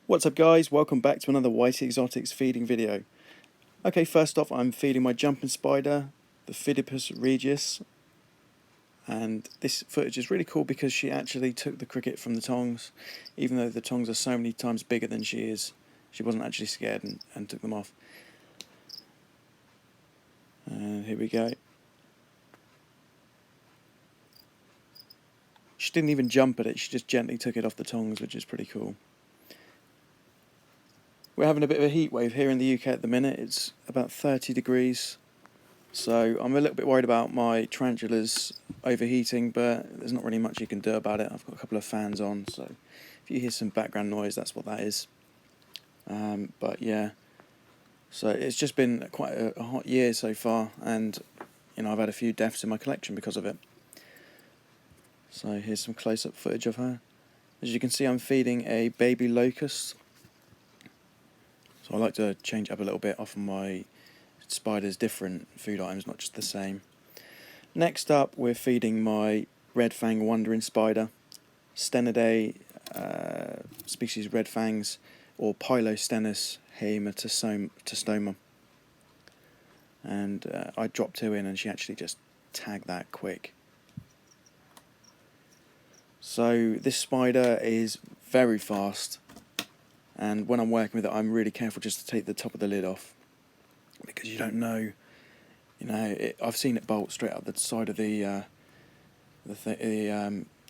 What's up guys, welcome back to another Whitey Exotics feeding video. Okay, first off I'm feeding my jumping spider, the Phiddipus regius, and this footage is really cool because she actually took the cricket from the tongs. Even though the tongs are so many times bigger than she is, she wasn't actually scared and took them off. And here we go. She didn't even jump at it, she just gently took it off the tongs, which is pretty cool. We're having a bit of a heat wave here in the UK at the minute. It's about 30 degrees. So I'm a little bit worried about my tarantulas overheating, but there's not really much you can do about it. I've got a couple of fans on, so if you hear some background noise, that's what that is. But yeah, so it's just been quite a hot year so far, and you know I've had a few deaths in my collection because of it. So here's some close-up footage of her. As you can see, I'm feeding a baby locust. So I like to change up a little bit, offer my spiders different food items, not just the same. Next up, we're feeding my red fang wandering spider, Ctenidae species red fangs, or Piloctenus haematostoma. And I dropped 2 in and she actually just tagged that quick. So this spider is very fast, and when I'm working with it I'm really careful just to take the top of the lid off, because you don't know, I've seen it bolt straight up the side of the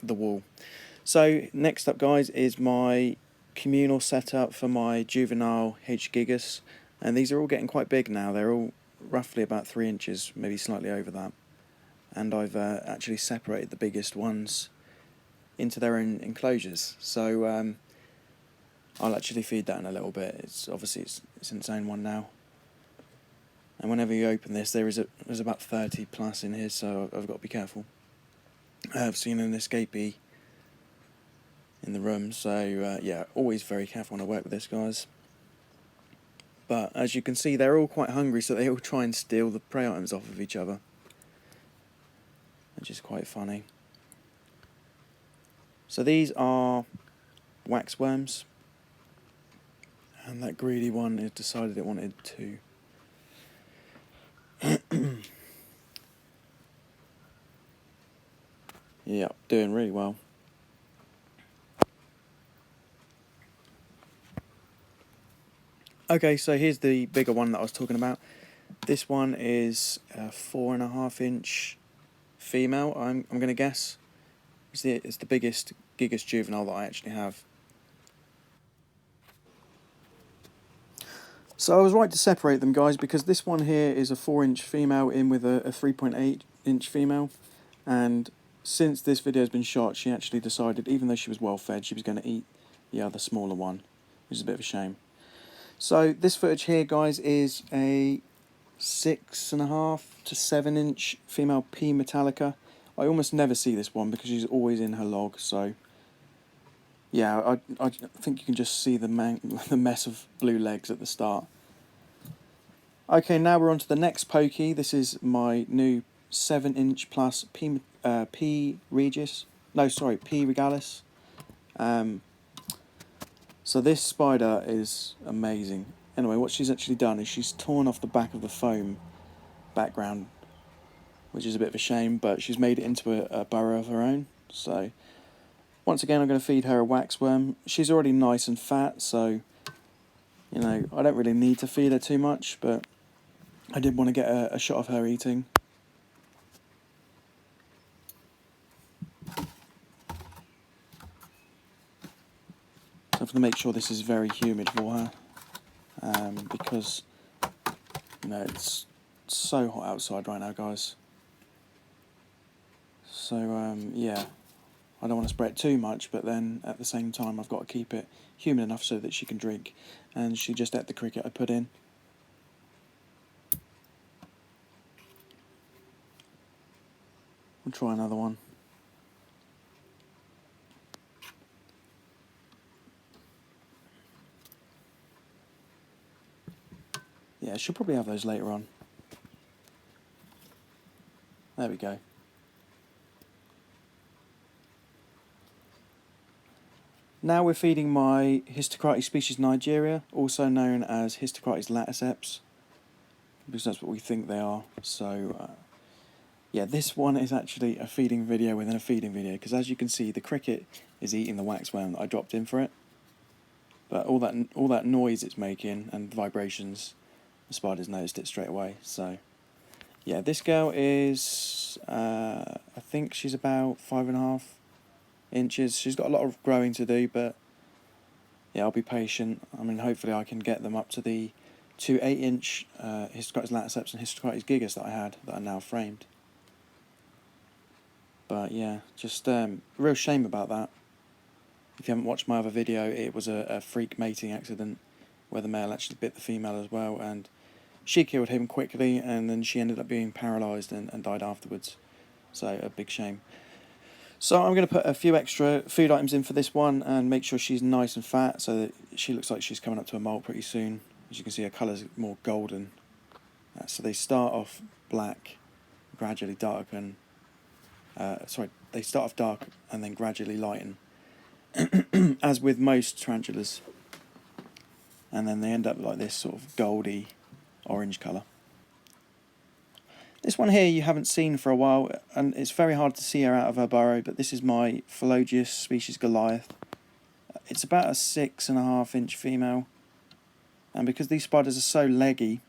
wall. So next up guys is my communal setup for my juvenile gigas, and these are all getting quite big now. They're all roughly about 3 inches, maybe slightly over that, and I've actually separated the biggest ones into their own enclosures. So I'll actually feed that in a little bit. It's obviously it's in its own one now. And whenever you open this, there's about 30 plus in here, so I've got to be careful. I've seen an escapee in the room, so yeah, always very careful when I work with this, guys. But as you can see, they're all quite hungry, so they all try and steal the prey items off of each other, which is quite funny. So these are waxworms, and that greedy one has decided it wanted to. Yeah, doing really well. Okay, so here's the bigger one that I was talking about. This one is a 4.5 inch female, I'm going to guess. It's the biggest gigas juvenile that I actually have. So I was right to separate them, guys, because this one here is a 4 inch female in with a 3.8 inch female, and since this video has been shot, she actually decided, even though she was well fed, she was going to eat the other smaller one, which is a bit of a shame. So this footage here, guys, is a 6.5 to 7 inch female P metallica. I almost never see this one because she's always in her log, so yeah, I think you can just see the mess of blue legs at the start. Okay, now we're on to the next pokey. This is my new 7 inch plus P regius. No, sorry, P regalis. So this spider is amazing. Anyway, what she's actually done is she's torn off the back of the foam background, which is a bit of a shame, but she's made it into a burrow of her own. So once again, I'm going to feed her a waxworm. She's already nice and fat, so I don't really need to feed her too much, but I did want to get a shot of her eating. So I have to make sure this is very humid for her, because it's so hot outside right now, guys. So yeah, I don't want to spray it too much, but then at the same time I've got to keep it humid enough so that she can drink. And she just ate the cricket I put in. We'll try another one. Yeah, she'll probably have those later on. There we go. Now we're feeding my Hysterocrates species Nigeria, also known as Hysterocrates laticeps, because that's what we think they are. So yeah, this one is actually a feeding video within a feeding video, because as you can see, the cricket is eating the waxworm that I dropped in for it. But all that noise it's making and vibrations, the spiders noticed it straight away. So yeah, this girl is, I think she's about 5.5 inches. She's got a lot of growing to do, but yeah, I'll be patient. I mean, hopefully I can get them up to the 2 8-inch Hysterocrates laticeps and Hysterocrates gigas that I had, that are now framed. But yeah, just real shame about that. If you haven't watched my other video, it was a freak mating accident where the male actually bit the female as well, and she killed him quickly, and then she ended up being paralysed and died afterwards. So a big shame. So I'm going to put a few extra food items in for this one and make sure she's nice and fat, so that she looks like she's coming up to a molt pretty soon. As you can see, her colour's more golden. So they start off black, gradually darken. They start off dark and then gradually lighten, as with most tarantulas. And then they end up like this sort of goldy orange colour. This one here you haven't seen for a while, and it's very hard to see her out of her burrow, but this is my Phlogius species Goliath. It's about a 6.5-inch female, and because these spiders are so leggy,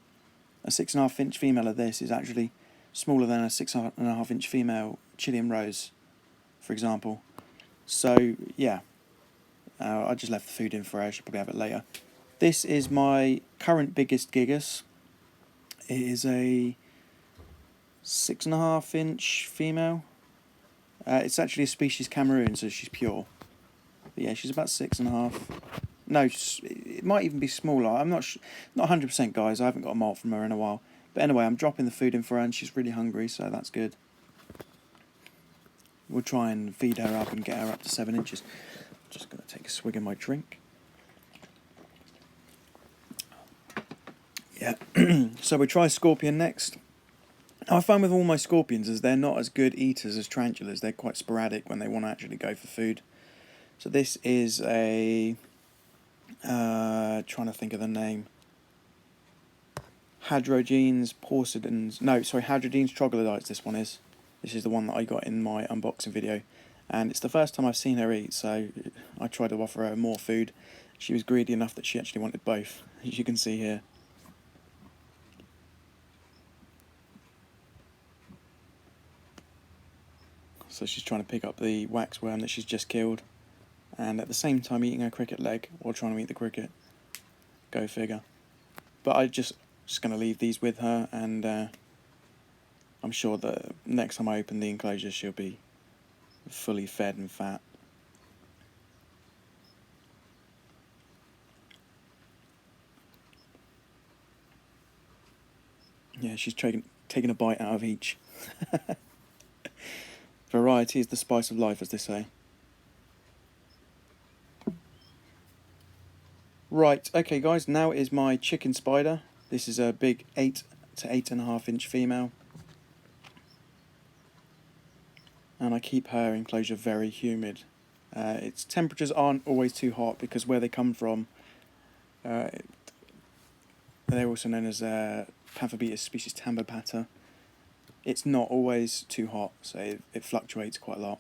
a 6.5-inch female of this is actually smaller than a 6.5-inch female Chilean rose, for example. So yeah, I just left the food in for her. I should probably have it later. This is my current biggest gigas. It is a 6.5-inch female. It's actually a species Cameroon, so she's pure. But yeah, she's about 6.5. No, it might even be smaller. I'm not 100%, guys. I haven't got a molt from her in a while. But anyway, I'm dropping the food in for her, and she's really hungry, so that's good. We'll try and feed her up and get her up to 7 inches. Just going to take a swig of my drink. Yeah, so we try scorpion next. I find with all my scorpions is they're not as good eaters as tarantulas. They're quite sporadic when they want to actually go for food. So this is a, trying to think of the name, Hadogenes troglodytes. This one is. This is the one that I got in my unboxing video, and it's the first time I've seen her eat, so I tried to offer her more food. She was greedy enough that she actually wanted both, as you can see here. So she's trying to pick up the waxworm that she's just killed, and at the same time eating her cricket leg while trying to eat the cricket. Go figure. But I'm just going to leave these with her, and I'm sure that next time I open the enclosure she'll be fully fed and fat. Yeah, she's taking a bite out of each. Variety is the spice of life, as they say. Right, okay guys, now is my chicken spider. This is a big 8 to 8.5-inch female. And I keep her enclosure very humid. Its temperatures aren't always too hot, because where they come from, they're also known as Pamphobeteus species Tambopata. It's not always too hot, so it fluctuates quite a lot,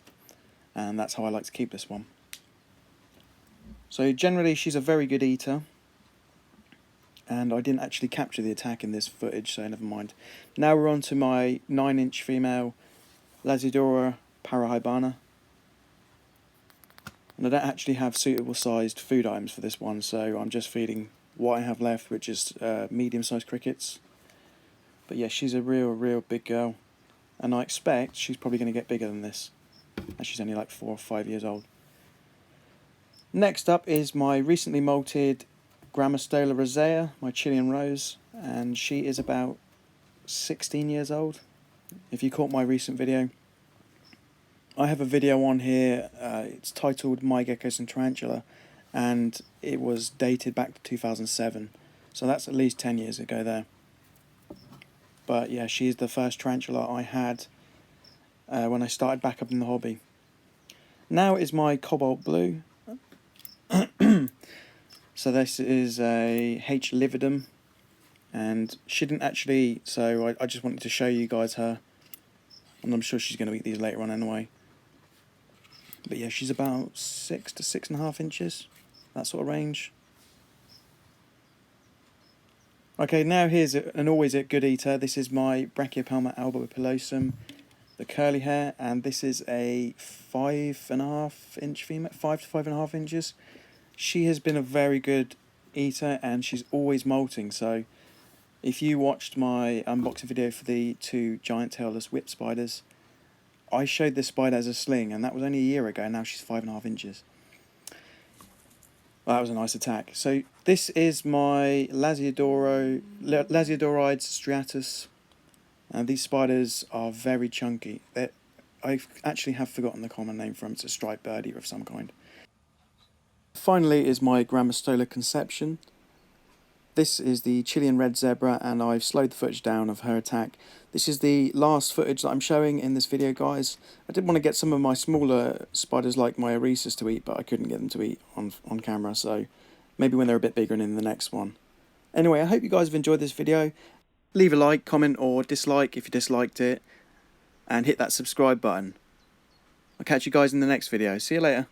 and that's how I like to keep this one. So generally she's a very good eater, and I didn't actually capture the attack in this footage, so never mind. Now we're on to my 9-inch female Lasidora parahybana, and I don't actually have suitable sized food items for this one, so I'm just feeding what I have left, which is medium-sized crickets. But yeah, she's a real big girl, and I expect she's probably going to get bigger than this, as she's only like 4 or 5 years old. Next up is my recently molted Grammostola rosea, my Chilean rose, and she is about 16 years old. If you caught my recent video, I have a video on here, it's titled My Geckos and Tarantula, and it was dated back to 2007, so that's at least 10 years ago there. But yeah, she's the first tarantula I had when I started back up in the hobby. Now is my Cobalt Blue. So this is a H. lividum, and she didn't actually, so I just wanted to show you guys her, and I'm sure she's going to eat these later on anyway. But yeah, she's about 6 to 6.5 inches, that sort of range. Okay, now here's always a good eater. This is my Brachypelma albopilosum, the curly hair, and this is a 5.5 inch female, 5 to 5.5 inches. She has been a very good eater, and she's always molting. So if you watched my unboxing video for the 2 giant tailless whip spiders, I showed this spider as a sling, and that was only a year ago, and now she's 5.5 inches. Well, that was a nice attack. So this is my Lasidorides striatus, and these spiders are very chunky. I actually have forgotten the common name for them. It's a striped birdie of some kind. Finally is my Grammostola conception. This is the Chilean red zebra, and I've slowed the footage down of her attack. This is the last footage that I'm showing in this video, guys. I did want to get some of my smaller spiders like my Oresus to eat, but I couldn't get them to eat on camera, so maybe when they're a bit bigger and in the next one. Anyway, I hope you guys have enjoyed this video. Leave a like, comment or dislike if you disliked it, and hit that subscribe button. I'll catch you guys in the next video. See you later.